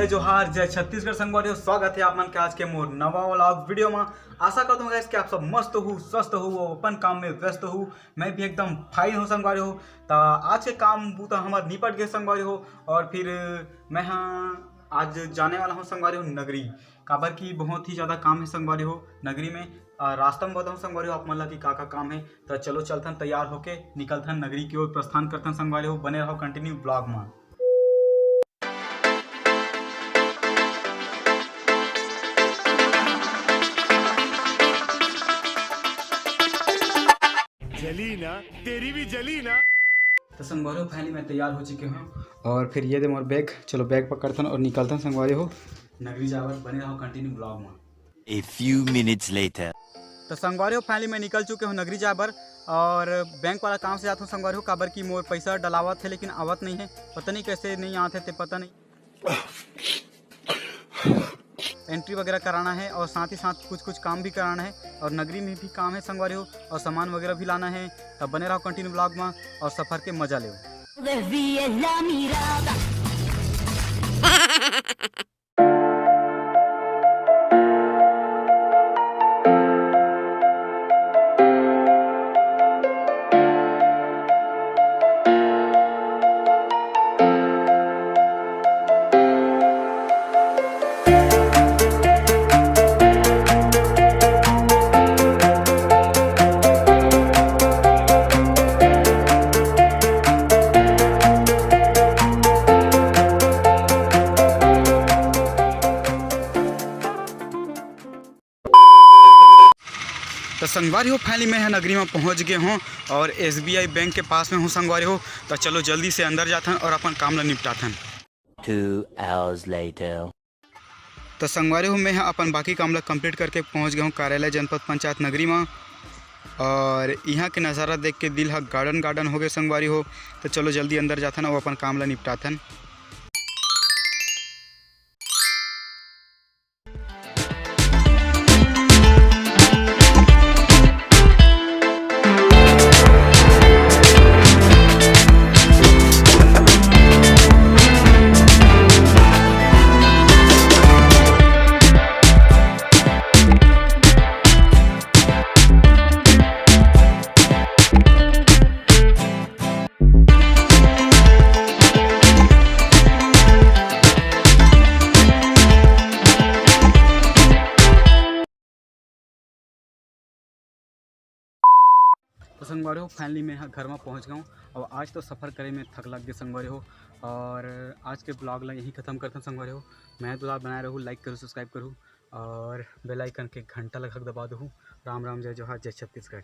जय जोहार जय छत्तीसगढ़ संगवारी हो। स्वागत है आप मन के आज के मोर नवा व्लॉग वीडियो में। आशा करता हूँ कि आप सब मस्त हो, स्वस्थ हो और अपन काम में व्यस्त हो। मैं भी एकदम फाइन हूँ संगवारी हो। तो आज के काम बूता हमारे निपट गए संगवारी हो। और फिर मैं आज जाने वाला हूँ संगवारी हो नगरी। काबर की बहुत ही ज़्यादा काम है संगवारी हो नगरी में। रास्ता में बताऊँ संगवारी हो आप मन ला कि का काम है। तो चलो चलथन, तैयार होके निकलथन नगरी की ओर प्रस्थान करथन संगवारी हो। बने रहो कंटिन्यू ब्लॉग में। जली ना, तेरी भी जली ना। तो संगवारी हो फाइनली मैं तैयार हो चुके हूँ और फिर ये दे मोर बैग। चलो बैग पकड़थन और निकलथन संगवारी हो नगरी जावर। बने रहो कंटिन्यू ब्लॉग में। A few minutes later. तो संगवारी हो फाइनली मैं निकल चुके हूँ नगरी जाबर। और बैंक वाला काम से जाता हूँ संगवारी हो। काबर की मोर पैसा डलावत है लेकिन आवत नहीं है। पता नहीं कैसे नहीं आते थे, पता नहीं। एंट्री वगैरह कराना है और साथ ही साथ कुछ काम भी कराना है। और नगरी में भी काम है संगवारी हो और सामान वगैरह भी लाना है। तब बने रहो कंटिन्यू ब्लॉग में और सफ़र के मजा ले। तो संगवारी हो फाइनली मैं नगरी में पहुंच गए हूँ और SBI बैंक के पास में हूँ संगवारी हो। तो चलो जल्दी से अंदर जाथन और अपन काम ला निपटाथन। 2 hours later. तो संगवारी हो मैं अपन बाकी काम ला कंप्लीट करके पहुँच गया हूँ कार्यालय जनपद पंचायत नगरी में। और यहाँ के नज़ारा देख के दिल गार्डन हो गए संगवारी हो। तो चलो जल्दी अंदर जाथन और अपन काम ला निपटाथन। तो संगवारी हो फाइनली मैं घर में पहुंच गया हूँ। और आज तो सफ़र करे में थक लग गए संगवारी हो। और आज के ब्लॉग ला यहीं ख़त्म करता हूँ संगवारी हो। मैं तो आप बनाए रहूँ, लाइक करूँ, सब्सक्राइब करूँ और बेल आइकन के घंटा लगभग दबा दूँ। राम राम जय जोहार जय छत्तीसगढ़।